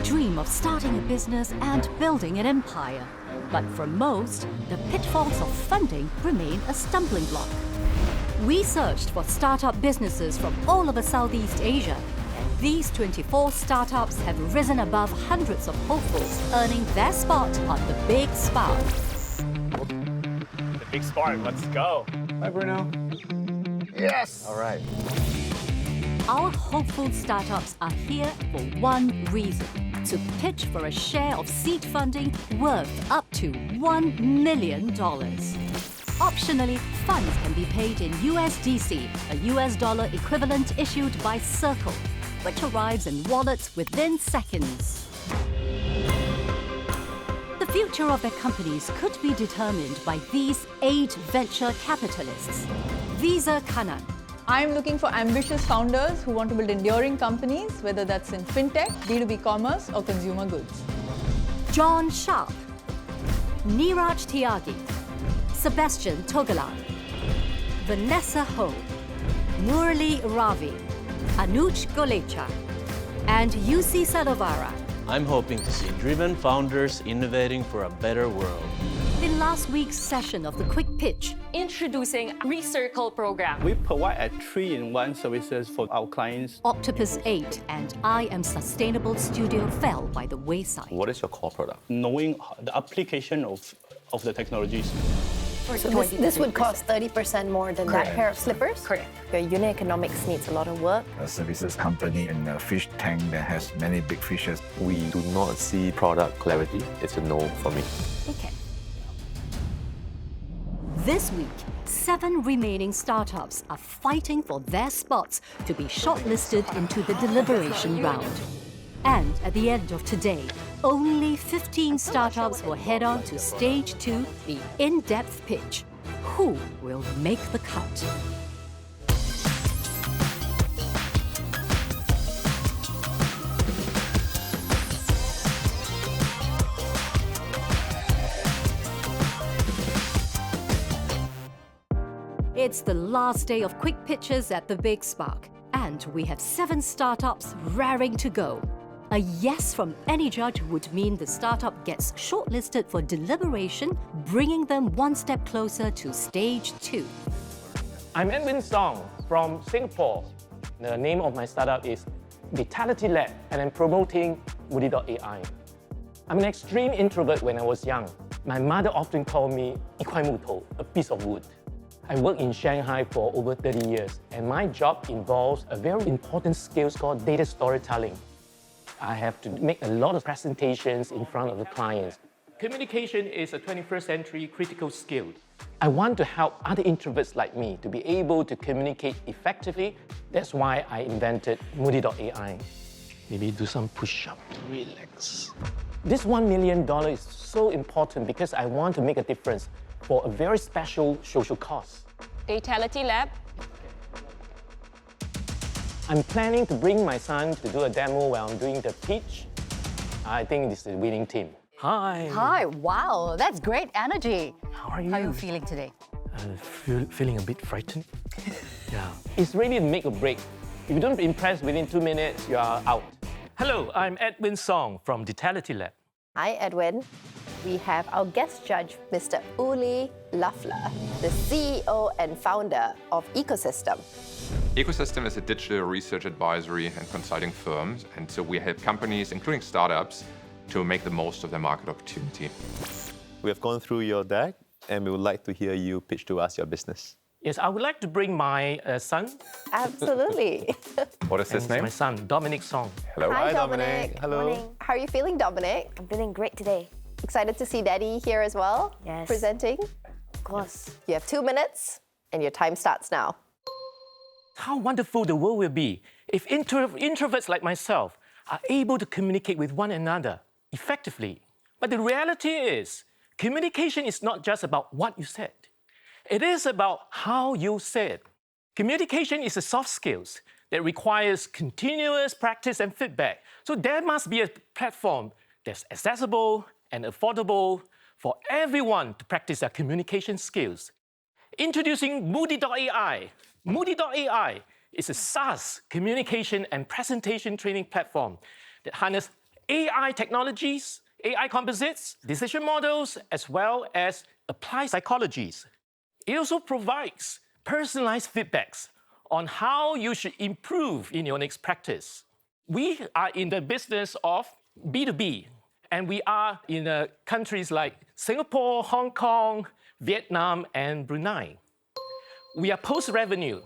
dream of starting a business and building an empire. But for most, the pitfalls of funding remain a stumbling block. We searched for startup businesses from all over Southeast Asia, and these 24 startups have risen above hundreds of hopefuls, earning their spot on the Big Spark. The Big Spark, let's go. Hi, Bruno. Yes! All right. Our hopeful startups are here for one reason: to pitch for a share of seed funding worth up to $1 million. Optionally, funds can be paid in USDC, a US dollar equivalent issued by Circle, which arrives in wallets within seconds. The future of their companies could be determined by these 8 venture capitalists. Wzard Kanan, I'm looking for ambitious founders who want to build enduring companies, whether that's in fintech, B2B commerce, or consumer goods. John Sharp, Neeraj Tyagi, Sebastian Togalan, Vanessa Ho, Murali Ravi, Anuj Golecha, and UC Salovara. I'm hoping to see driven founders innovating for a better world. In last week's session of the Quick Pitch, introducing Recircle program. We provide a 3-in-1 services for our clients. Octopus 8 and I Am Sustainable Studio fell by the wayside. What is your core product? Knowing the application of the technologies. So this would cost 30% more than that pair of slippers? Correct. Your unit economics needs a lot of work. A services company in a fish tank that has many big fishes. We do not see product clarity. It's a no for me. Okay. This week, 7 remaining startups are fighting for their spots to be shortlisted into the deliberation round. And at the end of today, only 15 startups will head on to stage 2, the in-depth pitch. Who will make the cut? It's the last day of quick pitches at the Big Spark, and we have 7 startups raring to go. A yes from any judge would mean the startup gets shortlisted for deliberation, bringing them one step closer to stage 2. I'm Edwin Song from Singapore. The name of my startup is Datality Lab, and I'm promoting Moody.ai. I'm an extreme introvert when I was young. My mother often called me 一块木头, a piece of wood. I worked in Shanghai for over 30 years, and my job involves a very important skill called data storytelling. I have to make a lot of presentations in front of the clients. Communication is a 21st century critical skill. I want to help other introverts like me to be able to communicate effectively. That's why I invented Moody.ai. Maybe do some push-up to relax. This $1 million is so important because I want to make a difference for a very special social cause. Datality Lab. I'm planning to bring my son to do a demo while I'm doing the pitch. I think this is the winning team. Hi. Hi, wow, that's great energy. How are you? How are you feeling today? Feeling a bit frightened. Yeah. It's really make or break. If you don't impress within 2 minutes, you are out. Hello, I'm Edwin Song from Datality Lab. Hi, Edwin. We have our guest judge, Mr. Uli Lafler, the CEO and founder of Ecosystem. Ecosystem is a digital research advisory and consulting firm, and so we help companies, including startups, to make the most of their market opportunity. We have gone through your deck, and we would like to hear you pitch to us your business. Yes, I would like to bring my son. Absolutely. What is his name? My son, Dominic Song. Hello. Hi, Dominic. Hello. Morning. How are you feeling, Dominic? I'm feeling great today. Excited to see Daddy here as well? Yes. Presenting? Of course. You have 2 minutes, and your time starts now. How wonderful the world will be if introverts like myself are able to communicate with one another effectively. But the reality is, communication is not just about what you said. It is about how you say it. Communication is a soft skills that requires continuous practice and feedback. So there must be a platform that's accessible and affordable for everyone to practice their communication skills. Introducing Moody.ai. Moody.ai is a SaaS communication and presentation training platform that harnesses AI technologies, AI composites, decision models, as well as applied psychologies. It also provides personalized feedbacks on how you should improve in your next practice. We are in the business of B2B, and we are in countries like Singapore, Hong Kong, Vietnam, and Brunei. We are post-revenue,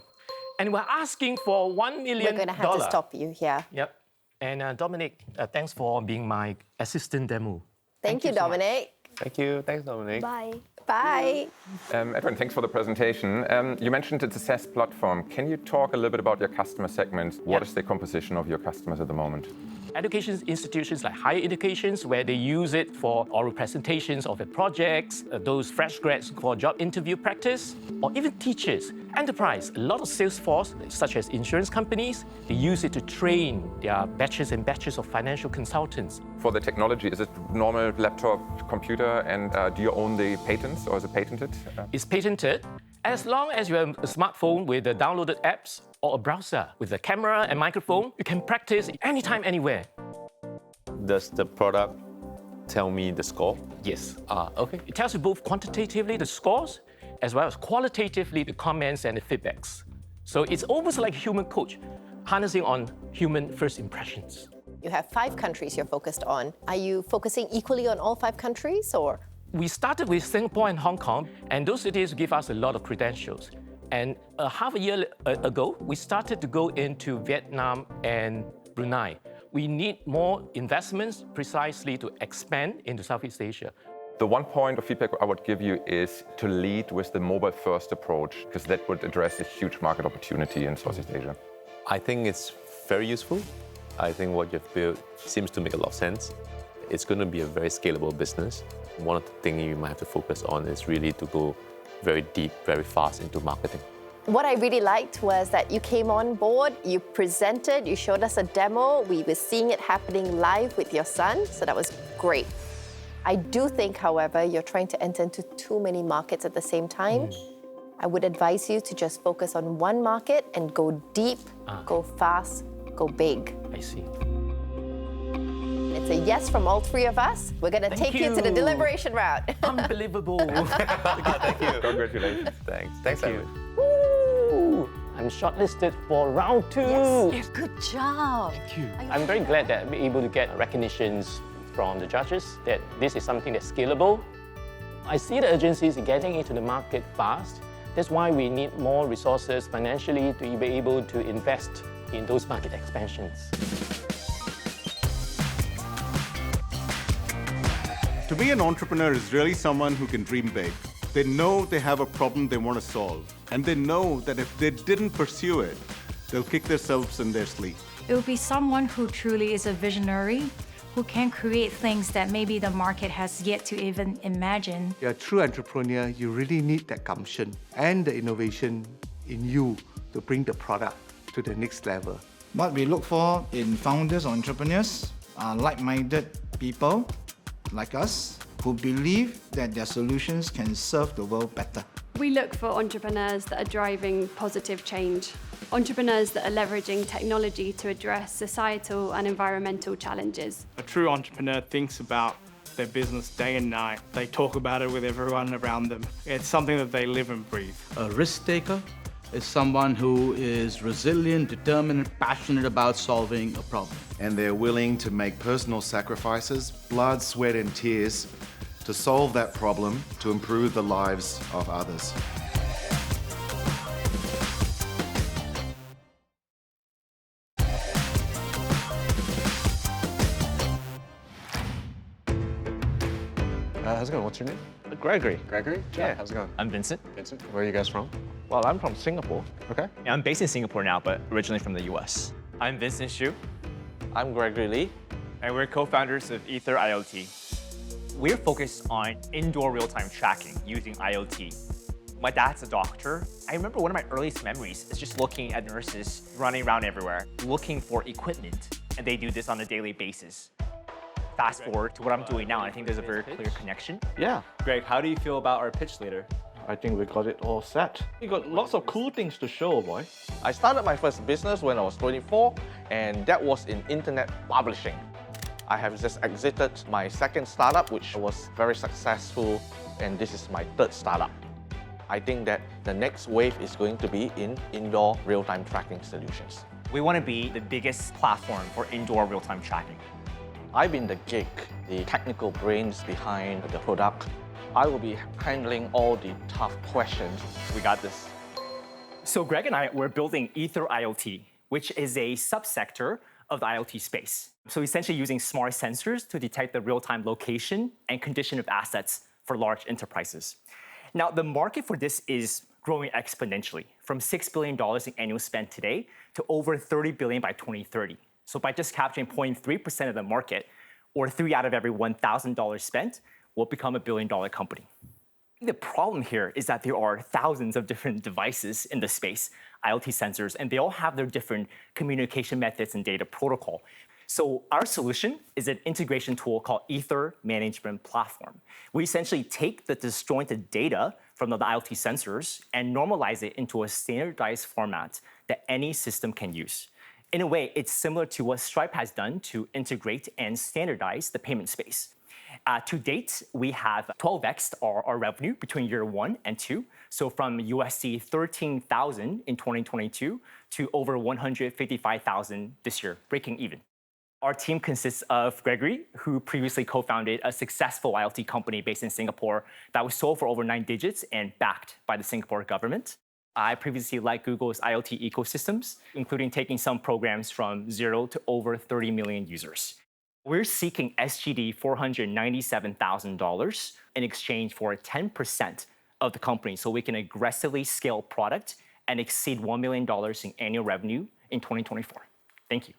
and we're asking for $1 million. We're going to have to stop you here. Yep. And Dominic, thanks for being my assistant demo. Thank you, Dominic. Thank you. Thanks, Dominic. Bye. Bye. Edwin, thanks for the presentation. You mentioned it's a SaaS platform. Can you talk a little bit about your customer segment? What is the composition of your customers at the moment? Education institutions like higher educations, where they use it for oral presentations of their projects, those fresh grads for job interview practice, or even teachers. Enterprise, a lot of sales force, such as insurance companies, they use it to train their batches and batches of financial consultants. For the technology, is it normal laptop, computer, and do you own the patents, or is it patented? It's patented. As long as you have a smartphone with the downloaded apps or a browser with a camera and microphone, you can practice anytime, anywhere. Does the product tell me the score? Yes. Okay. It tells you both quantitatively the scores, as well as qualitatively the comments and the feedbacks. So it's almost like a human coach, harnessing on human first impressions. You have 5 countries you're focused on. Are you focusing equally on all 5 countries, or? We started with Singapore and Hong Kong, and those cities give us a lot of credentials. And half a year ago, we started to go into Vietnam and Brunei. We need more investments precisely to expand into Southeast Asia. The one point of feedback I would give you is to lead with the mobile-first approach, because that would address a huge market opportunity in Southeast Asia. I think it's very useful. I think what you've built seems to make a lot of sense. It's going to be a very scalable business. One of the things you might have to focus on is really to go very deep, very fast into marketing. What I really liked was that you came on board, you presented, you showed us a demo, we were seeing it happening live with your son, so that was great. I do think, however, you're trying to enter into too many markets at the same time. I would advise you to just focus on one market and go deep, go fast, go big. I see. It's a yes from all 3 of us. We're going to take you to the deliberation route. Unbelievable. Thank you. Congratulations. Thanks. Thanks, Edwin. Woo! I'm shortlisted for round 2. Yes, good job. Thank you. I'm very glad that I'm able to get recognitions from the judges that this is something that's scalable. I see the urgencies in getting into the market fast. That's why we need more resources financially to be able to invest in those market expansions. To be an entrepreneur is really someone who can dream big. They know they have a problem they want to solve, and they know that if they didn't pursue it, they'll kick themselves in their sleep. It will be someone who truly is a visionary, who can create things that maybe the market has yet to even imagine. You're a true entrepreneur, you really need that gumption and the innovation in you to bring the product to the next level. What we look for in founders or entrepreneurs are like-minded people like us who believe that their solutions can serve the world better. We look for entrepreneurs that are driving positive change, entrepreneurs that are leveraging technology to address societal and environmental challenges. A true entrepreneur thinks about their business day and night. They talk about it with everyone around them. It's something that they live and breathe. A risk taker is someone who is resilient, determined, and passionate about solving a problem. And they're willing to make personal sacrifices, blood, sweat, and tears to solve that problem, to improve the lives of others. How's it going? What's your name? Gregory. Gregory? Yeah. How's it going? I'm Vincent. Vincent. Where are you guys from? Well, I'm from Singapore. Okay. Yeah, I'm based in Singapore now, but originally from the US. I'm Vincent Xu. I'm Gregory Lee. And we're co-founders of AetherIoT. We're focused on indoor real-time tracking using IoT. My dad's a doctor. I remember one of my earliest memories is just looking at nurses running around everywhere, looking for equipment, and they do this on a daily basis. Fast forward to what I'm doing now, I think there's a very clear connection. Yeah. Greg, how do you feel about our pitch later? I think we got it all set. We got lots of cool things to show, boy. I started my first business when I was 24, and that was in internet publishing. I have just exited my second startup, which was very successful, and this is my third startup. I think that the next wave is going to be in indoor real-time tracking solutions. We want to be the biggest platform for indoor real-time tracking. I've been the geek, the technical brains behind the product. I will be handling all the tough questions. We got this. So Greg and I, we're building AetherIoT, which is a subsector of the IoT space. So essentially using smart sensors to detect the real-time location and condition of assets for large enterprises. Now, the market for this is growing exponentially, from $6 billion in annual spend today to over $30 billion by 2030. So by just capturing 0.3% of the market, or 3 out of every $1,000 spent, we'll become a billion-dollar company. The problem here is that there are thousands of different devices in the space, IoT sensors, and they all have their different communication methods and data protocol. So our solution is an integration tool called Ether Management Platform. We essentially take the disjointed data from the IoT sensors and normalize it into a standardized format that any system can use. In a way, it's similar to what Stripe has done to integrate and standardize the payment space. To date, we have 12x'd our revenue between year 1 and 2. So from USD 13,000 in 2022 to over 155,000 this year, breaking even. Our team consists of Gregory, who previously co-founded a successful IoT company based in Singapore that was sold for over 9 digits and backed by the Singapore government. I previously led Google's IoT ecosystems, including taking some programs from 0 to over 30 million users. We're seeking SGD $497,000 in exchange for 10% of the company so we can aggressively scale product and exceed $1 million in annual revenue in 2024. Thank you.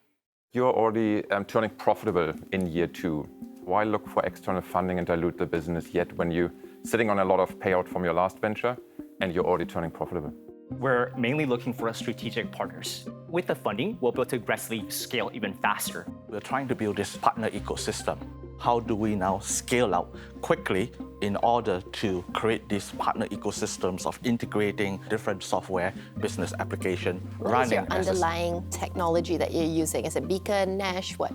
You're already turning profitable in year 2. Why look for external funding and dilute the business yet when you're sitting on a lot of payout from your last venture and you're already turning profitable? We're mainly looking for strategic partners. With the funding, we'll be able to aggressively scale even faster. We're trying to build this partner ecosystem. How do we now scale out quickly in order to create these partner ecosystems of integrating different software, business application, What is your underlying technology that you're using? Is it Beacon, Nash, what?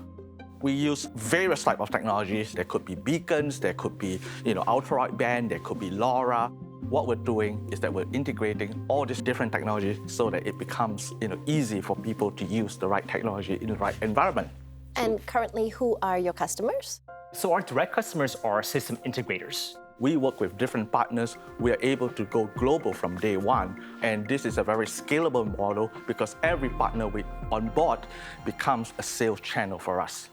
We use various types of technologies. There could be beacons, there could be ultra-wideband, there could be LoRa. What we're doing is that we're integrating all these different technologies so that it becomes easy for people to use the right technology in the right environment. And currently, who are your customers? So our direct customers are system integrators. We work with different partners. We are able to go global from day one. And this is a very scalable model because every partner we onboard becomes a sales channel for us.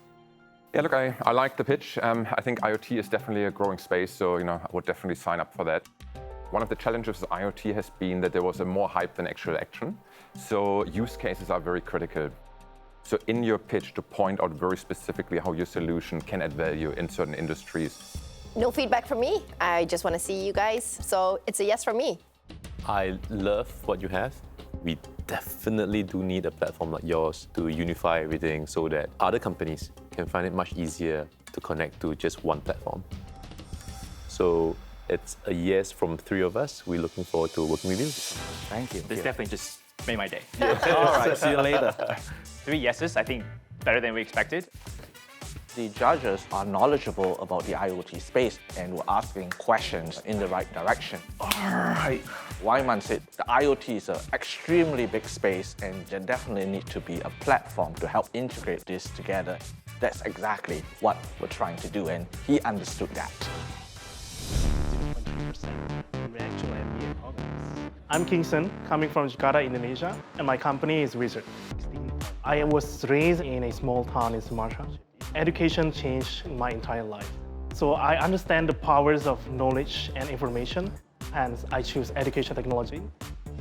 Yeah, look, I like the pitch. I think IoT is definitely a growing space, so I would definitely sign up for that. One of the challenges with IoT has been that there was more hype than actual action. So use cases are very critical. So in your pitch, to point out very specifically how your solution can add value in certain industries. No feedback from me. I just want to see you guys. So it's a yes from me. I love what you have. We definitely do need a platform like yours to unify everything so that other companies can find it much easier to connect to just one platform. So it's a yes from 3 of us. We're looking forward to working with you. Thank you. This definitely just made my day. All right, see you later. 3 yeses, I think better than we expected. The judges are knowledgeable about the IoT space and were asking questions in the right direction. All right. Wai Mun said the IoT is an extremely big space and there definitely needs to be a platform to help integrate this together. That's exactly what we're trying to do, and he understood that. I'm Kingston, coming from Jakarta, Indonesia, and my company is Wzard. I was raised in a small town in Sumatra. Education changed my entire life. So I understand the powers of knowledge and information, and I choose education technology.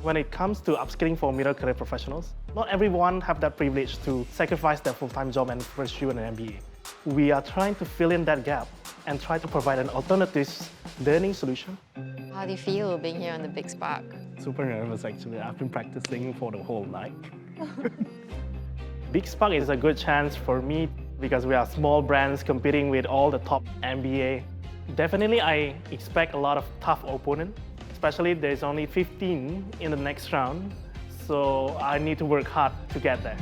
When it comes to upskilling for middle career professionals, not everyone have that privilege to sacrifice their full-time job and pursue an MBA. We are trying to fill in that gap and try to provide an alternative learning solution. How do you feel being here on the Big Spark? Super nervous, actually. I've been practicing for the whole night. Big Spark is a good chance for me because we are small brands competing with all the top MBA. Definitely, I expect a lot of tough opponents, especially there's only 15 in the next round, so I need to work hard to get there.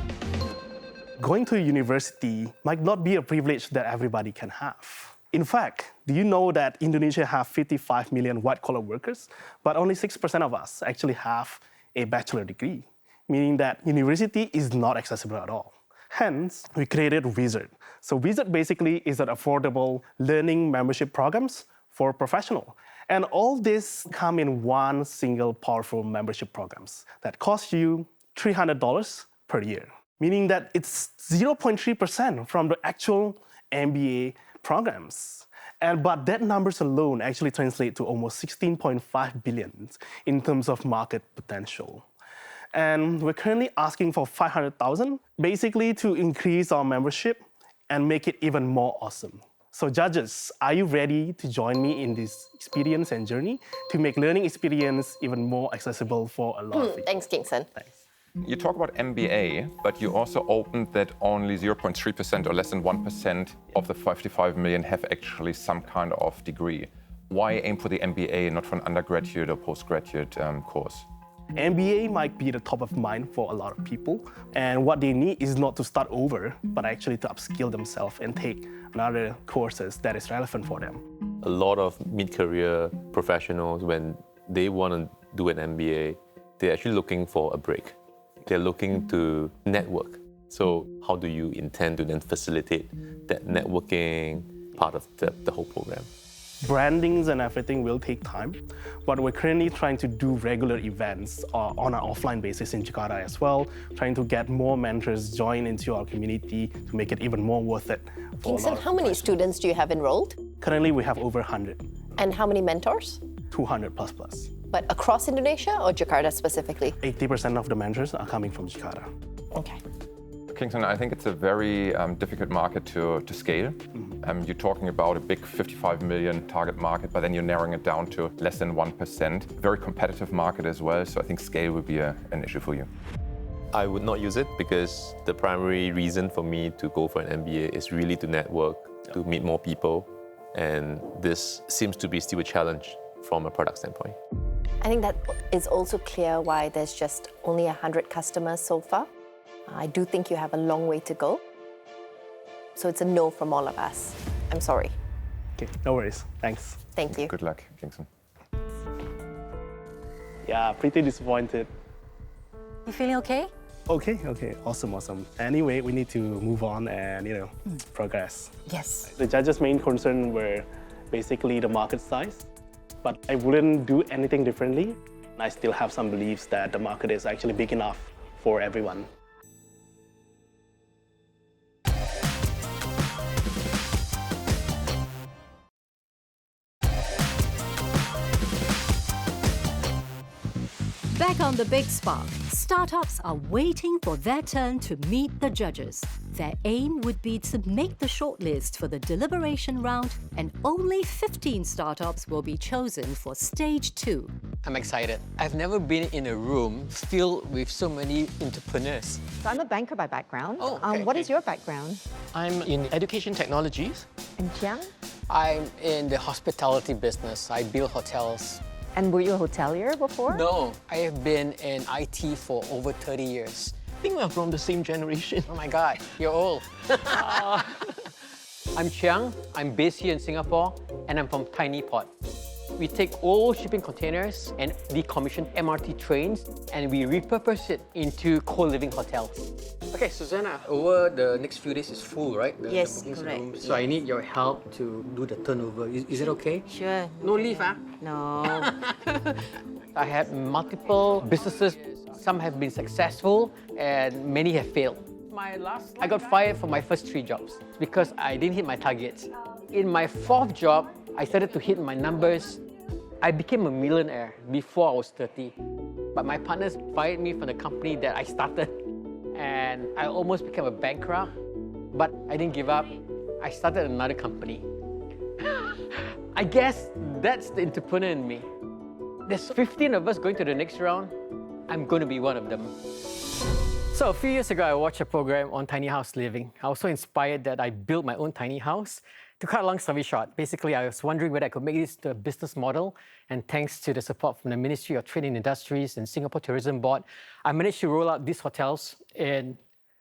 Going to university might not be a privilege that everybody can have. In fact, do you know that Indonesia have 55 million white-collar workers, but only 6% of us actually have a bachelor degree, meaning that university is not accessible at all. Hence, we created Wzard. So Wzard basically is an affordable learning membership programs for professionals. And all this come in one single powerful membership programs that cost you $300 per year, meaning that it's 0.3% from the actual MBA programs. But that numbers alone actually translate to almost 16.5 billion in terms of market potential. And we're currently asking for 500,000, basically to increase our membership and make it even more awesome. So judges, are you ready to join me in this experience and journey to make learning experience even more accessible for a lot of people? Thanks, Kingston. Thanks. You talk about MBA, but you also opened that only 0.3% or less than 1% of the 55 million have actually some kind of degree. Why aim for the MBA and not for an undergraduate or postgraduate course? MBA might be the top of mind for a lot of people, and what they need is not to start over, but actually to upskill themselves and take another courses that is relevant for them. A lot of mid-career professionals, when they want to do an MBA, they're actually looking for a break. They're looking to network. So how do you intend to then facilitate that networking part of the whole program? Brandings and everything will take time, but we're currently trying to do regular events on an offline basis in Jakarta as well, trying to get more mentors join into our community to make it even more worth it. Kingston, how many students do you have enrolled? Currently, we have over 100. And how many mentors? 200 plus. But across Indonesia or Jakarta specifically? 80% of the mentors are coming from Jakarta. Okay. Kingston, I think it's a very difficult market to scale. You're talking about a big 55 million target market, but then you're narrowing it down to less than 1%. Very competitive market as well, so I think scale would be an issue for you. I would not use it because the primary reason for me to go for an MBA is really to network, to meet more people, and this seems to be still a challenge from a product standpoint. I think that is also clear why there's just only 100 customers so far. I do think you have a long way to go. So it's a no from all of us. I'm sorry. Okay, no worries. Thanks. Thank you. Good luck, Kingston. Yeah, pretty disappointed. You feeling okay? Okay, awesome. Anyway, we need to move on and, progress. Yes. The judges' main concern were basically the market size, but I wouldn't do anything differently. I still have some beliefs that the market is actually big enough for everyone. Back on the Big Spark, startups are waiting for their turn to meet the judges. Their aim would be to make the shortlist for the deliberation round, and only 15 startups will be chosen for stage 2. I'm excited. I've never been in a room filled with so many entrepreneurs. So I'm a banker by background. Oh, okay, what is your background? I'm in education technologies. And Chiang? I'm in the hospitality business. I build hotels. And were you a hotelier before? No, I have been in IT for over 30 years. I think we're from the same generation. Oh my God, you're old. I'm Chiang, I'm based here in Singapore, and I'm from Tiny Pot. We take old shipping containers and decommission MRT trains, and we repurpose it into co-living hotels. Okay, Susanna, over the next few days is full, right? Yes, the correct. room. So I need your help to do the turnover. Is it okay? Sure. No leave, huh? No. I had multiple businesses. Some have been successful and many have failed. I got fired from my first 3 jobs because I didn't hit my targets. In my 4th job, I started to hit my numbers. I became a millionaire before I was 30. But my partners fired me from the company that I started. And I almost became a bankrupt. But I didn't give up. I started another company. I guess that's the entrepreneur in me. There's 15 of us going to the next round. I'm going to be one of them. So a few years ago, I watched a program on tiny house living. I was so inspired that I built my own tiny house. To cut a long story short, basically, I was wondering whether I could make this to a business model. And thanks to the support from the Ministry of Trade and Industries and Singapore Tourism Board, I managed to roll out these hotels in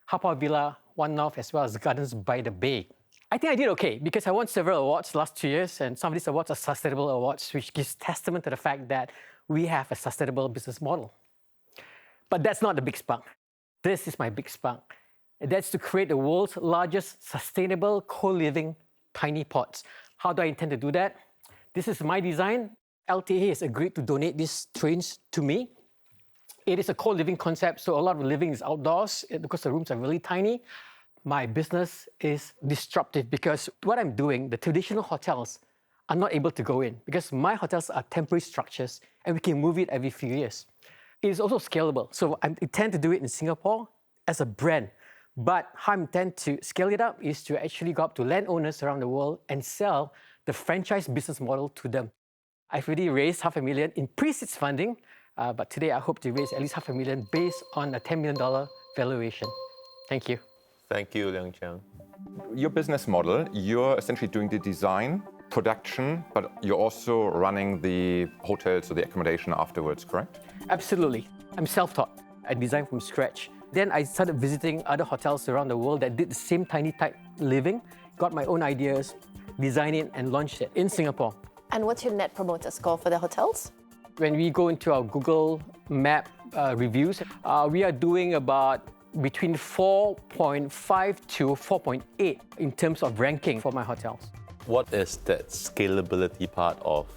Haw Villa, One North, as well as Gardens by the Bay. I think I did okay because I won several awards last 2 years, and some of these awards are sustainable awards, which gives testament to the fact that we have a sustainable business model. But that's not the big spark. This is my big spark. And that's to create the world's largest sustainable co-living tiny pods. How do I intend to do that? This is my design. LTA has agreed to donate these trains to me. It is a co-living concept, so a lot of living is outdoors because the rooms are really tiny. My business is disruptive because what I'm doing, the traditional hotels are not able to go in because my hotels are temporary structures and we can move it every few years. It is also scalable. So I intend to do it in Singapore as a brand. But how I intend to scale it up is to actually go up to landowners around the world and sell the franchise business model to them. I've already raised $500,000 in pre-seed funding, but today I hope to raise at least $500,000 based on a $10 million valuation. Thank you. Thank you, Liang Chiang. Your business model, you're essentially doing the design, production, but you're also running the hotels or the accommodation afterwards, correct? Absolutely. I'm self-taught. I designed from scratch. Then I started visiting other hotels around the world that did the same tiny type living, got my own ideas, designed it and launched it in Singapore. And what's your net promoter score for the hotels? When we go into our Google Map reviews, we are doing about between 4.5 to 4.8 in terms of ranking for my hotels. What is that scalability part of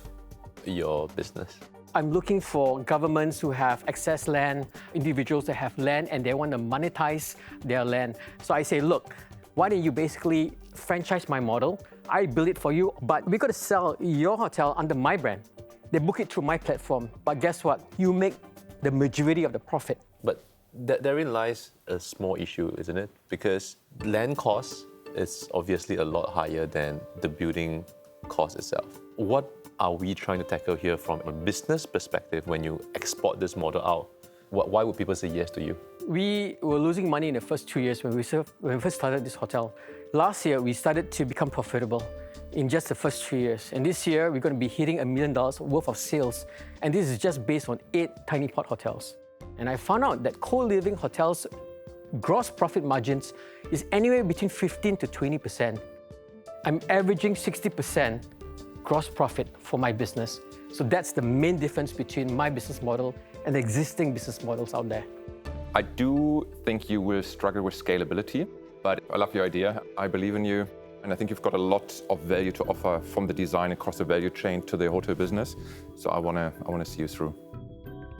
your business? I'm looking for governments who have excess land, individuals that have land and they want to monetize their land. So I say, look, why don't you basically franchise my model? I build it for you, but we're going to sell your hotel under my brand. They book it through my platform, but guess what? You make the majority of the profit. But therein lies a small issue, isn't it? Because land cost is obviously a lot higher than the building cost itself. What are we trying to tackle here from a business perspective when you export this model out? Why would people say yes to you? We were losing money in the first 2 years when we first started this hotel. Last year, we started to become profitable in just the first 3 years. And this year, we're going to be hitting $1 million worth of sales. And this is just based on 8 tiny pod hotels. And I found out that co-living hotels' gross profit margins is anywhere between 15 to 20%. I'm averaging 60% gross profit for my business. So that's the main difference between my business model and the existing business models out there. I do think you will struggle with scalability, but I love your idea. I believe in you. And I think you've got a lot of value to offer from the design across the value chain to the hotel business. So I want to see you through.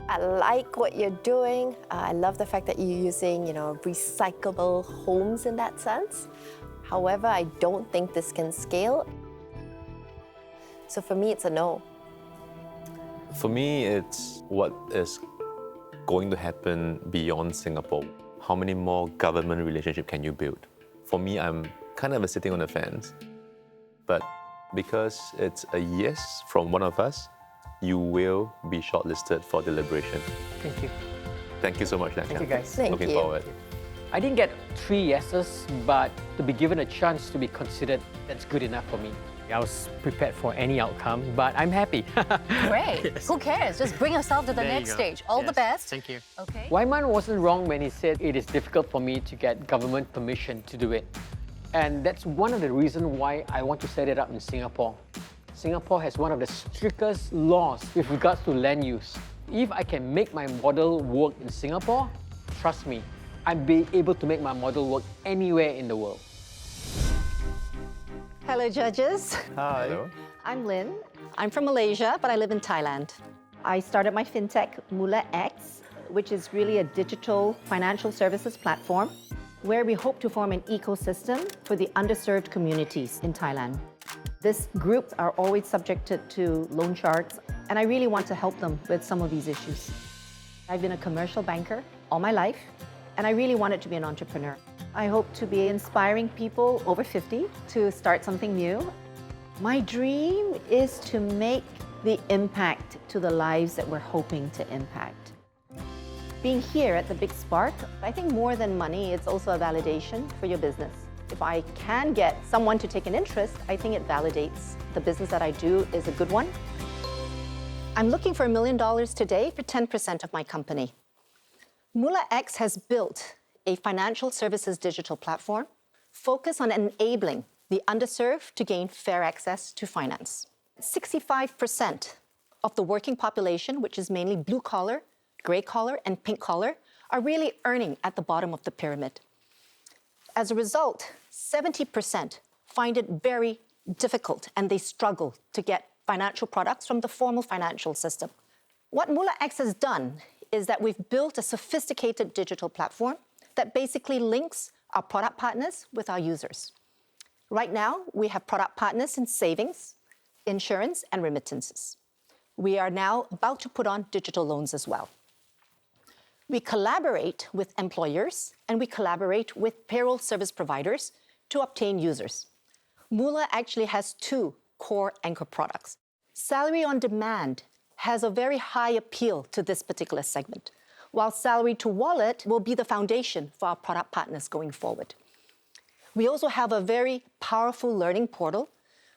I like what you're doing. I love the fact that you're using, recyclable homes in that sense. However, I don't think this can scale. So for me, it's a no. For me, it's what is going to happen beyond Singapore. How many more government relationships can you build? For me, I'm kind of sitting on the fence. But because it's a yes from one of us, you will be shortlisted for deliberation. Thank you. Thank you so much, Liang Chiang. Thank you, guys. Looking forward. I didn't get 3 yeses, but to be given a chance to be considered, that's good enough for me. I was prepared for any outcome, but I'm happy. Great. Yes. Who cares? Just bring yourself to the There you next go. stage. All the Yes. best. Thank you. Okay. Wai Mun wasn't wrong when he said it is difficult for me to get government permission to do it. And that's one of the reasons why I want to set it up in Singapore. Singapore has one of the strictest laws with regards to land use. If I can make my model work in Singapore, trust me, I'll be able to make my model work anywhere in the world. Hello, judges. Hi. Hello. I'm Lynn. I'm from Malaysia, but I live in Thailand. I started my fintech, Mula-X, which is really a digital financial services platform where we hope to form an ecosystem for the underserved communities in Thailand. These groups are always subjected to loan sharks, and I really want to help them with some of these issues. I've been a commercial banker all my life, and I really wanted to be an entrepreneur. I hope to be inspiring people over 50 to start something new. My dream is to make the impact to the lives that we're hoping to impact. Being here at the Big Spark, I think more than money, it's also a validation for your business. If I can get someone to take an interest, I think it validates the business that I do is a good one. I'm looking for $1 million today for 10% of my company. Mula-X has built a financial services digital platform focused on enabling the underserved to gain fair access to finance. 65% of the working population, which is mainly blue collar, gray collar, and pink collar, are really earning at the bottom of the pyramid. As a result, 70% find it very difficult and they struggle to get financial products from the formal financial system. What Mula-X has done is that we've built a sophisticated digital platform that basically links our product partners with our users. Right now, we have product partners in savings, insurance, and remittances. We are now about to put on digital loans as well. We collaborate with employers and we collaborate with payroll service providers to obtain users. Mula actually has two core anchor products. Salary on demand has a very high appeal to this particular segment, while salary to wallet will be the foundation for our product partners going forward. We also have a very powerful learning portal,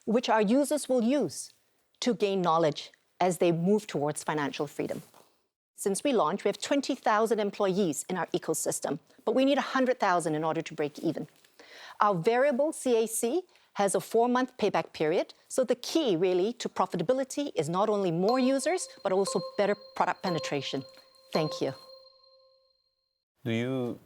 which our users will use to gain knowledge as they move towards financial freedom. Since we launched, we have 20,000 employees in our ecosystem, but we need 100,000 in order to break even. Our variable CAC has a 4-month payback period, so the key really to profitability is not only more users, but also better product penetration. Thank you. Do you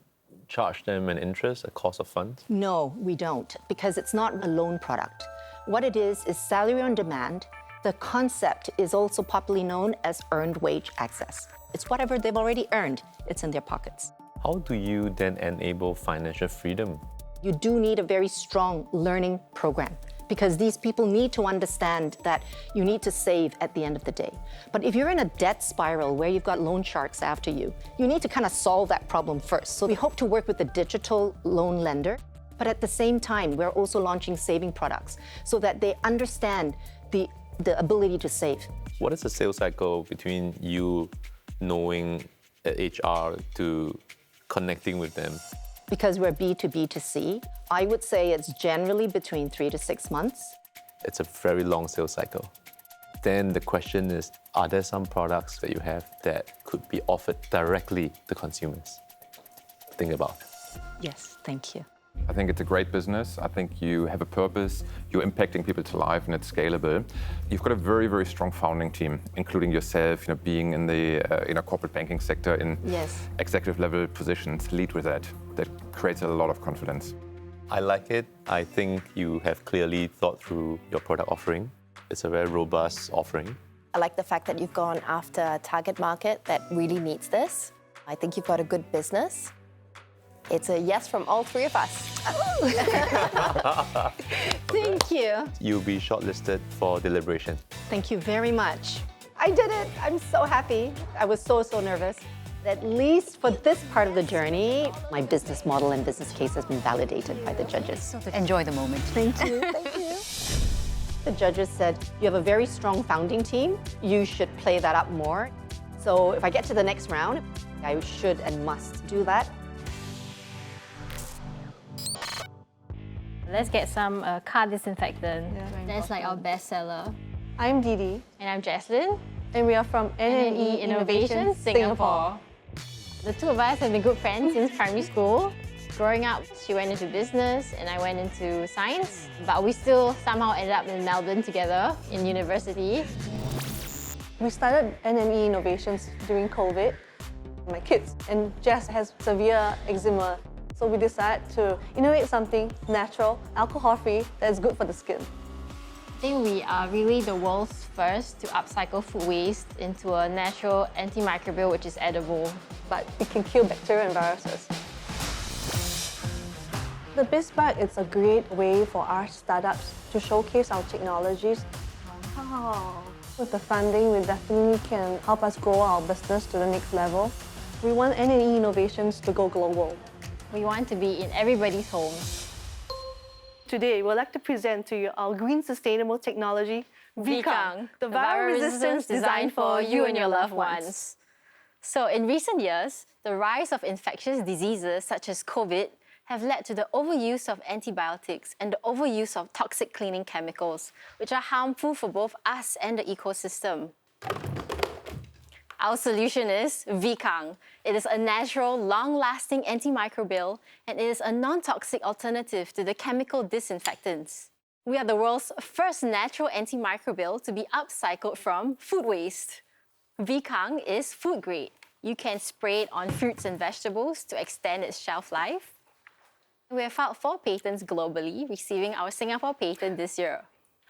charge them an interest, a cost of funds? No, we don't, because it's not a loan product. What it is salary on demand. The concept is also popularly known as earned wage access. It's whatever they've already earned, it's in their pockets. How do you then enable financial freedom? You do need a very strong learning program because these people need to understand that you need to save at the end of the day. But if you're in a debt spiral where you've got loan sharks after you, you need to kind of solve that problem first. So we hope to work with a digital loan lender, but at the same time, we're also launching saving products so that they understand the ability to save. What is the sales cycle between you knowing HR to connecting with them? Because we're B2B2C, I would say it's generally between 3 to 6 months. It's a very long sales cycle. Then the question is, are there some products that you have that could be offered directly to consumers? Think about. Yes, thank you. I think it's a great business. I think you have a purpose, you're impacting people's life, and it's scalable. You've got a very, very strong founding team, including yourself, being in the corporate banking sector in executive level positions. Lead with that. That creates a lot of confidence. I like it. I think you have clearly thought through your product offering. It's a very robust offering. I like the fact that you've gone after a target market that really needs this. I think you've got a good business. It's a yes from all three of us. Thank you. You'll be shortlisted for deliberation. Thank you very much. I did it. I'm so happy. I was so nervous. At least for this part of the journey, my business model and business case has been validated by the judges. Enjoy the moment. Thank you. Thank you. The judges said, you have a very strong founding team. You should play that up more. So if I get to the next round, I should and must do that. Let's get some car disinfectant. That's like our best seller. I'm Didi. And I'm Jaslyn. And we are from N&E Innovations, Singapore. The two of us have been good friends since primary school. Growing up, she went into business and I went into science. But we still somehow ended up in Melbourne together in university. We started N&E Innovations during COVID. My kids and Jess has severe eczema. So we decided to innovate something natural, alcohol-free, that's good for the skin. I think we are really the world's first to upcycle food waste into a natural antimicrobial, which is edible. But it can kill bacteria and viruses. The Big Spark is a great way for our startups to showcase our technologies. Wow. With the funding, we definitely can help us grow our business to the next level. We want N&E Innovations to go global. We want to be in everybody's homes. Today, we'd like to present to you our green sustainable technology, VKang, the viral resistance designed for you and your loved ones. So in recent years, the rise of infectious diseases such as COVID have led to the overuse of antibiotics and the overuse of toxic cleaning chemicals, which are harmful for both us and the ecosystem. Our solution is VKang. It is a natural, long-lasting antimicrobial, and it is a non-toxic alternative to the chemical disinfectants. We are the world's first natural antimicrobial to be upcycled from food waste. VKang is food grade. You can spray it on fruits and vegetables to extend its shelf life. We have filed 4 patents globally, receiving our Singapore patent this year.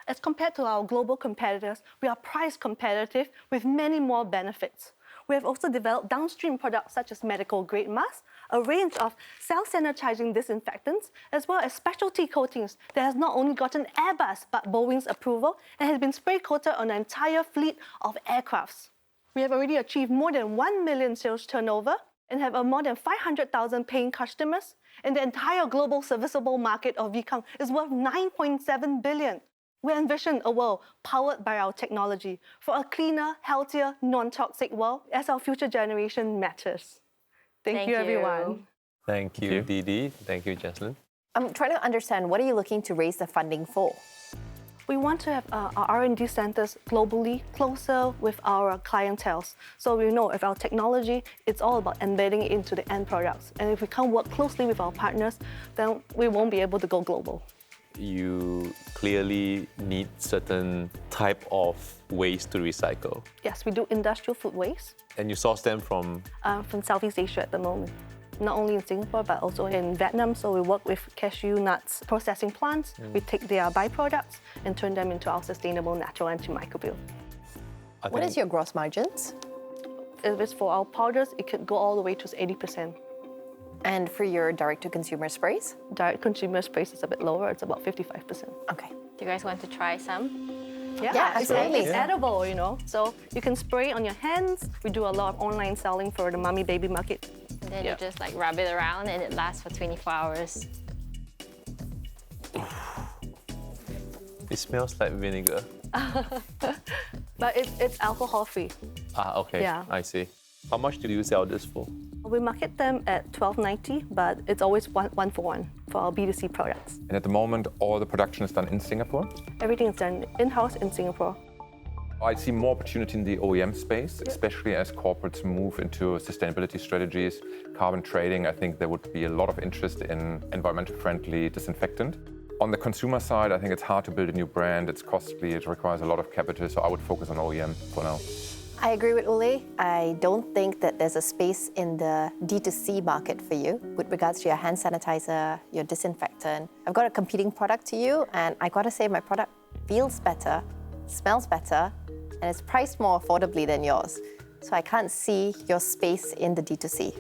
As compared to our global competitors, we are price competitive with many more benefits. We have also developed downstream products such as medical-grade masks, a range of self-sanitizing disinfectants, as well as specialty coatings that has not only gotten Airbus but Boeing's approval and has been spray-coated on an entire fleet of aircrafts. We have already achieved more than 1 million sales turnover and have more than 500,000 paying customers, and the entire global serviceable market of VKang is worth 9.7 billion. We envision a world powered by our technology for a cleaner, healthier, non-toxic world as our future generation matters. Thank you, everyone. Thank you, Didi. Thank you, Jaslyn. I'm trying to understand, what are you looking to raise the funding for? We want to have our R&D centers globally closer with our clienteles. So we know if our technology, it's all about embedding it into the end products. And if we can't work closely with our partners, then we won't be able to go global. You clearly need certain type of waste to recycle. Yes, we do industrial food waste. And you source them from? From Southeast Asia at the moment. Not only in Singapore, but also in Vietnam. So we work with cashew nuts processing plants. We take their byproducts and turn them into our sustainable natural antimicrobial. What is your gross margins? If it's for our powders, it could go all the way to 80%. And for your direct-to-consumer sprays? Direct-to-consumer sprays is a bit lower. It's about 55%. Okay. Do you guys want to try some? Yeah, absolutely. It's edible, you know. So you can spray it on your hands. We do a lot of online selling for the mommy baby market. And then you just like rub it around and it lasts for 24 hours. It smells like vinegar. But it's alcohol-free. Okay. Yeah. I see. How much do you sell this for? We market them at $12.90, but it's always one for one for our B2C products. And at the moment, all the production is done in Singapore? Everything is done in-house in Singapore. I see more opportunity in the OEM space, especially as corporates move into sustainability strategies, carbon trading. I think there would be a lot of interest in environmentally friendly disinfectant. On the consumer side, I think it's hard to build a new brand. It's costly, it requires a lot of capital, so I would focus on OEM for now. I agree with Ule. I don't think that there's a space in the D2C market for you with regards to your hand sanitizer, your disinfectant. I've got a competing product to you, and I gotta say my product feels better, smells better, and it's priced more affordably than yours. So I can't see your space in the D2C.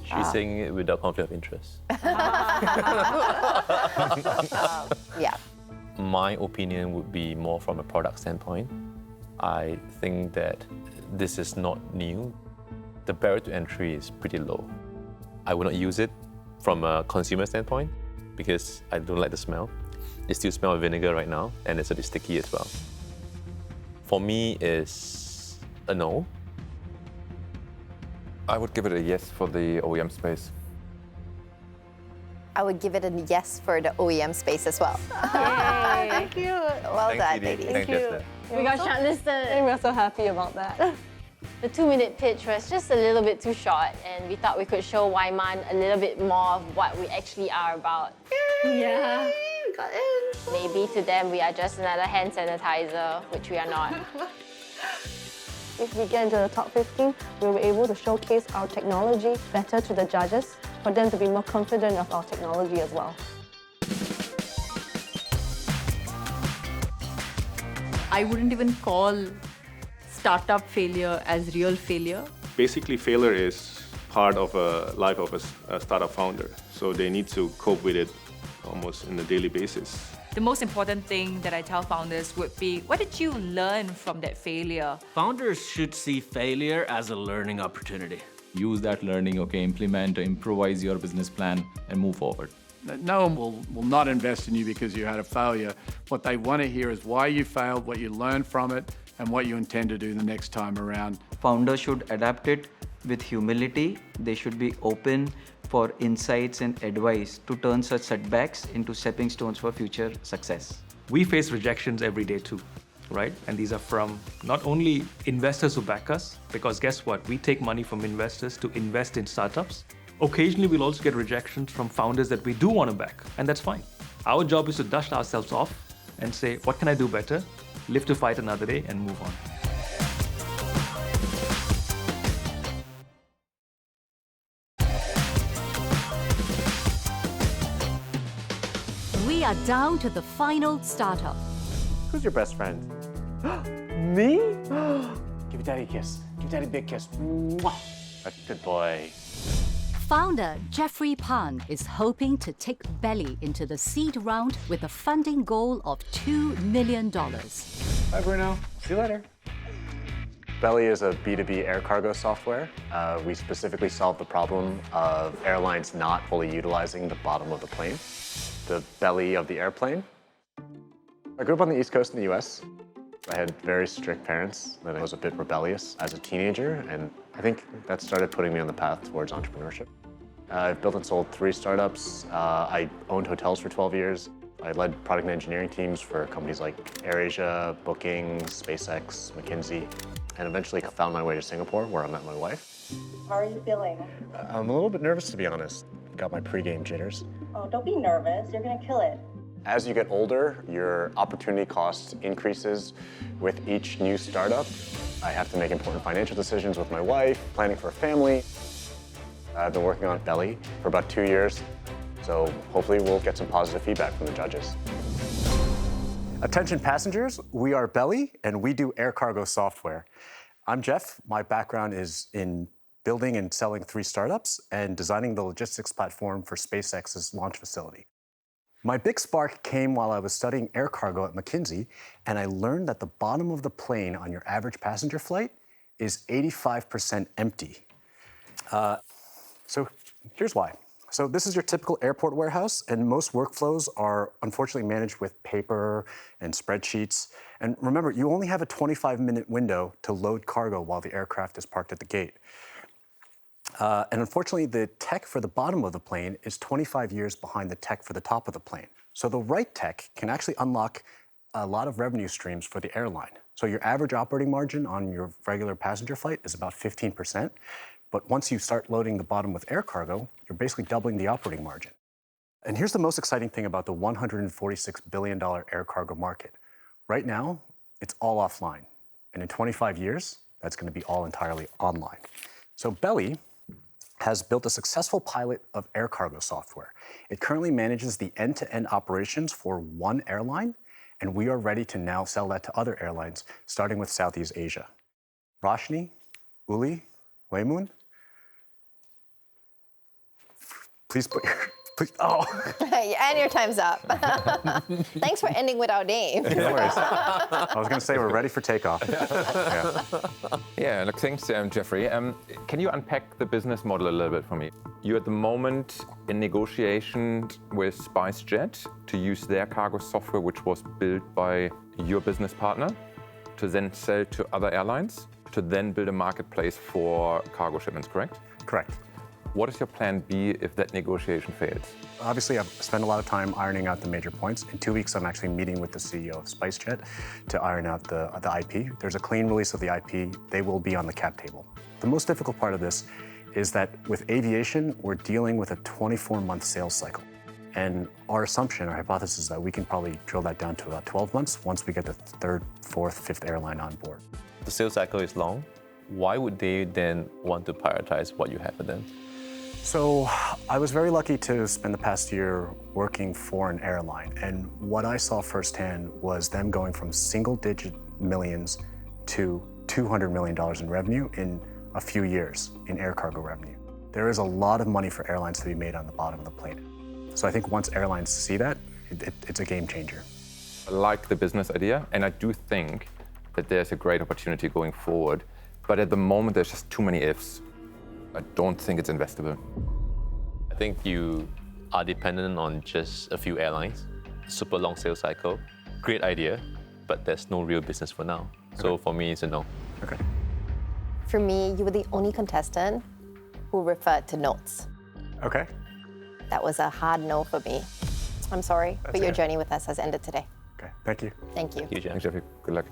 She's saying it without conflict of interest. Yeah. My opinion would be more from a product standpoint. I think that this is not new. The barrier to entry is pretty low. I would not use it from a consumer standpoint because I don't like the smell. It still smells of vinegar right now, and it's a bit sticky as well. For me, it's a no. I would give it a yes for the OEM space. I would give it a yes for the OEM space as well. Yay! Thank you. Well done, ladies. Thank you. We got shortlisted. And we're so happy about that. The 2-minute pitch was just a little bit too short, and we thought we could show Wai Mun a little bit more of what we actually are about. Yeah. Got in. Maybe to them we are just another hand sanitizer, which we are not. If we get into the top 15, we'll be able to showcase our technology better to the judges, for them to be more confident of our technology as well. I wouldn't even call startup failure as real failure. Basically, failure is part of a life of a startup founder. So they need to cope with it almost on a daily basis. The most important thing that I tell founders would be, what did you learn from that failure? Founders should see failure as a learning opportunity. Use that learning, implement or improvise your business plan and move forward. No one will not invest in you because you had a failure. What they want to hear is why you failed, what you learned from it, and what you intend to do the next time around. Founders should adapt it with humility. They should be open for insights and advice to turn such setbacks into stepping stones for future success. We face rejections every day too. right? And these are from not only investors who back us, because guess what? We take money from investors to invest in startups. Occasionally, we'll also get rejections from founders that we do want to back, and that's fine. Our job is to dust ourselves off and say, what can I do better? Live to fight another day and move on. We are down to the final startup. Who's your best friend? Me? Give daddy a kiss. Give daddy a big kiss. Mwah. A good boy. Founder Jeffrey Pan is hoping to take Belli into the seed round with a funding goal of $2 million. Bye, Bruno. See you later. Belli is a B2B air cargo software. We specifically solve the problem of airlines not fully utilizing the bottom of the plane, the belly of the airplane. I grew up on the East Coast in the US. I had very strict parents that I was a bit rebellious as a teenager, and I think that started putting me on the path towards entrepreneurship. I've built and sold 3 startups. I owned hotels for 12 years. I led product and engineering teams for companies like AirAsia, Booking, SpaceX, McKinsey, and eventually found my way to Singapore, where I met my wife. How are you feeling? I'm a little bit nervous, to be honest. Got my pre-game jitters. Oh, don't be nervous. You're gonna kill it. As you get older, your opportunity cost increases with each new startup. I have to make important financial decisions with my wife, planning for a family. I've been working on Belli for about 2 years, so hopefully we'll get some positive feedback from the judges. Attention passengers, we are Belli, and we do air cargo software. I'm Jeff. My background is in building and selling 3 startups and designing the logistics platform for SpaceX's launch facility. My big spark came while I was studying air cargo at McKinsey, and I learned that the bottom of the plane on your average passenger flight is 85% empty. So here's why. So this is your typical airport warehouse, and most workflows are unfortunately managed with paper and spreadsheets. And remember, you only have a 25-minute window to load cargo while the aircraft is parked at the gate. And unfortunately, the tech for the bottom of the plane is 25 years behind the tech for the top of the plane. So the right tech can actually unlock a lot of revenue streams for the airline. So your average operating margin on your regular passenger flight is about 15%. But once you start loading the bottom with air cargo, you're basically doubling the operating margin. And here's the most exciting thing about the $146 billion air cargo market. Right now, it's all offline. And in 25 years, that's going to be all entirely online. So Belli has built a successful pilot of air cargo software. It currently manages the end-to-end operations for one airline, and we are ready to now sell that to other airlines, starting with Southeast Asia. Roshni, Uli, Wai Mun, please put your, oh. And your time's up. Thanks for ending with our name. No worries. I was going to say we're ready for takeoff. Yeah, look, thanks, Jeffrey. Can you unpack the business model a little bit for me? You're at the moment in negotiation with SpiceJet to use their cargo software, which was built by your business partner, to then sell to other airlines, to then build a marketplace for cargo shipments, correct? Correct. What is your plan B if that negotiation fails? Obviously, I've spent a lot of time ironing out the major points. In 2 weeks, I'm actually meeting with the CEO of SpiceJet to iron out the IP. There's a clean release of the IP. They will be on the cap table. The most difficult part of this is that with aviation, we're dealing with a 24-month sales cycle. And our assumption, our hypothesis is that we can probably drill that down to about 12 months once we get the 3rd, 4th, 5th airline on board. The sales cycle is long. Why would they then want to prioritize what you have for them? So I was very lucky to spend the past year working for an airline. And what I saw firsthand was them going from single-digit millions to $200 million in revenue in a few years in air cargo revenue. There is a lot of money for airlines to be made on the bottom of the plane. So I think once airlines see that, it's a game changer. I like the business idea, and I do think that there's a great opportunity going forward. But at the moment, there's just too many ifs. I don't think it's investable. I think you are dependent on just a few airlines, super long sales cycle, great idea, but there's no real business for now. So for me, it's a no. Okay. For me, you were the only contestant who referred to notes. Okay. That was a hard no for me. I'm sorry, but your journey with us has ended today. Okay, thank you. Thank you. Thank you, Jeff. Thanks, Jeffrey. Good luck.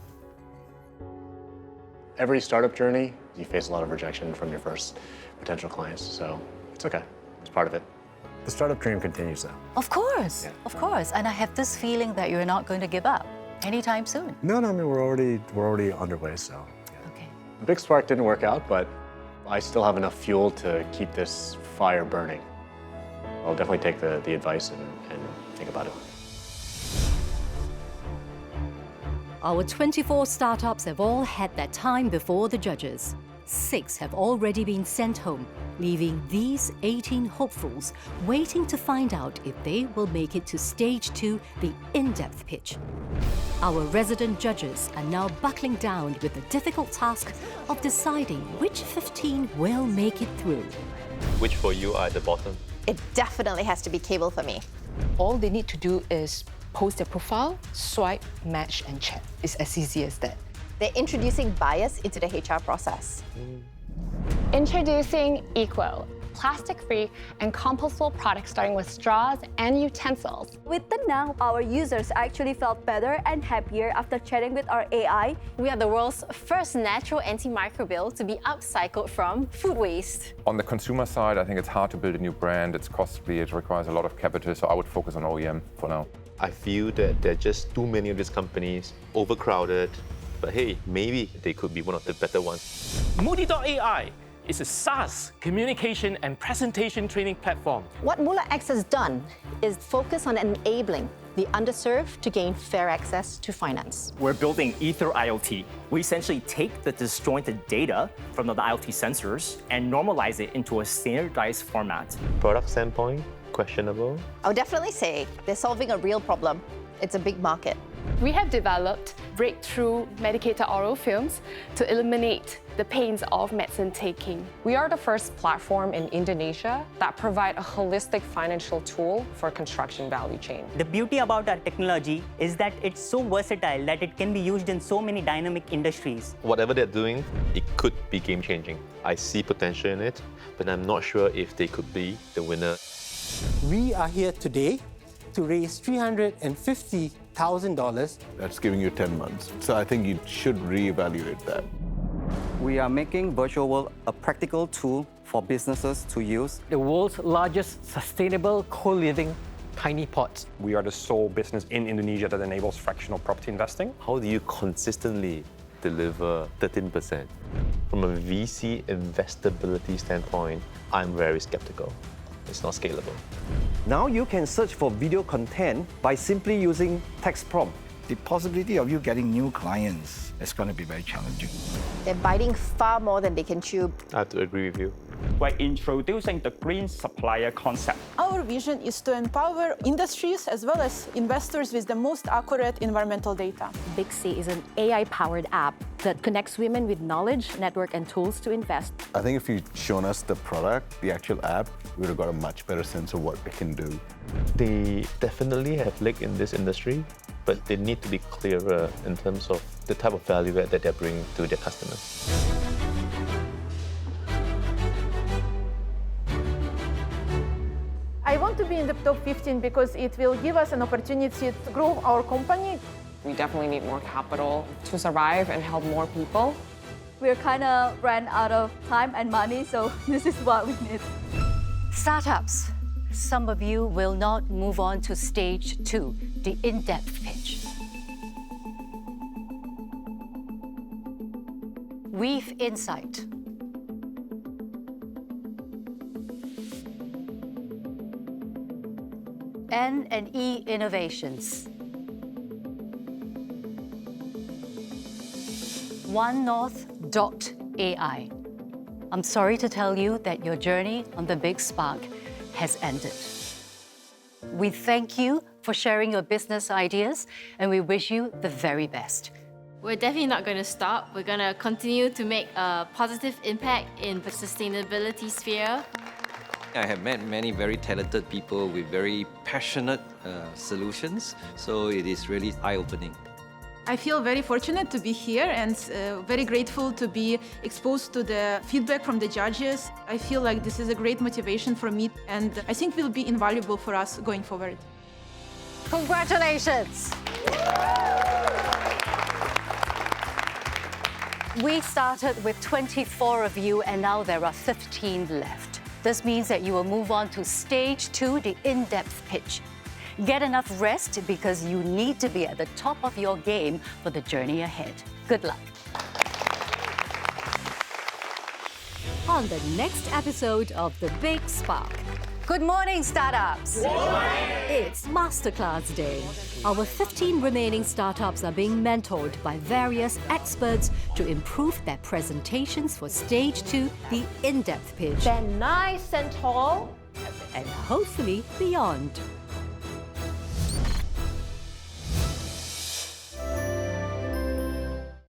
Every startup journey, you face a lot of rejection from your first potential clients, so it's okay. It's part of it. The startup dream continues, though. Of course, of course. And I have this feeling that you're not going to give up anytime soon. No, I mean, we're already underway, so. Yeah. Okay. Big Spark didn't work out, but I still have enough fuel to keep this fire burning. I'll definitely take the advice and think about it. Our 24 startups have all had their time before the judges. 6 have already been sent home, leaving these 18 hopefuls waiting to find out if they will make it to stage 2, the in-depth pitch. Our resident judges are now buckling down with the difficult task of deciding which 15 will make it through. Which for you are at the bottom? It definitely has to be cable for me. All they need to do is post their profile, swipe, match, and chat. It's as easy as that. They're introducing bias into the HR process. Introducing Equo, plastic-free and compostable products starting with straws and utensils. With the Now, our users actually felt better and happier after chatting with our AI. We are the world's first natural antimicrobial to be upcycled from food waste. On the consumer side, I think it's hard to build a new brand. It's costly, it requires a lot of capital, so I would focus on OEM for now. I feel that there are just too many of these companies, overcrowded, but hey, maybe they could be one of the better ones. Moody.ai is a SaaS communication and presentation training platform. What Mula-X has done is focus on enabling the underserved to gain fair access to finance. We're building AetherIoT. We essentially take the disjointed data from the IoT sensors and normalize it into a standardized format. Product standpoint, questionable. I would definitely say they're solving a real problem. It's a big market. We have developed breakthrough medicated oral films to eliminate the pains of medicine taking. We are the first platform in Indonesia that provide a holistic financial tool for construction value chain. The beauty about our technology is that it's so versatile that it can be used in so many dynamic industries. Whatever they're doing, it could be game-changing. I see potential in it, but I'm not sure if they could be the winner. We are here today to raise $350,000. That's giving you 10 months. So I think you should reevaluate that. We are making virtual world a practical tool for businesses to use. The world's largest sustainable co-living tiny pods. We are the sole business in Indonesia that enables fractional property investing. How do you consistently deliver 13%? From a VC investability standpoint, I'm very skeptical. It's not scalable. Now you can search for video content by simply using text prompt. The possibility of you getting new clients is going to be very challenging. They're biting far more than they can chew. I have to agree with you. We're introducing the green supplier concept. Our vision is to empower industries as well as investors with the most accurate environmental data. Big C is an AI-powered app that connects women with knowledge, network, and tools to invest. I think if you'd shown us the product, the actual app, we would have got a much better sense of what it can do. They definitely have leg in this industry, but they need to be clearer in terms of the type of value add that they bring to their customers. I want to be in the top 15 because it will give us an opportunity to grow our company. We definitely need more capital to survive and help more people. We're kind of ran out of time and money, so this is what we need. Startups. Some of you will not move on to stage 2, the in-depth pitch. Weave Insight. N&E Innovations. OneNorth.ai. I'm sorry to tell you that your journey on the Big Spark has ended. We thank you for sharing your business ideas, and we wish you the very best. We're definitely not going to stop. We're going to continue to make a positive impact in the sustainability sphere. I have met many very talented people with very passionate solutions, so it is really eye-opening. I feel very fortunate to be here and very grateful to be exposed to the feedback from the judges. I feel like this is a great motivation for me, and I think will be invaluable for us going forward. Congratulations. We started with 24 of you, and now there are 15 left. This means that you will move on to stage 2, the in-depth pitch. Get enough rest because you need to be at the top of your game for the journey ahead. Good luck. On the next episode of The Big Spark. Good morning, startups. Good morning. It's Masterclass Day. Our 15 remaining startups are being mentored by various experts to improve their presentations for stage 2, the in-depth pitch. They're nice and tall. And hopefully beyond.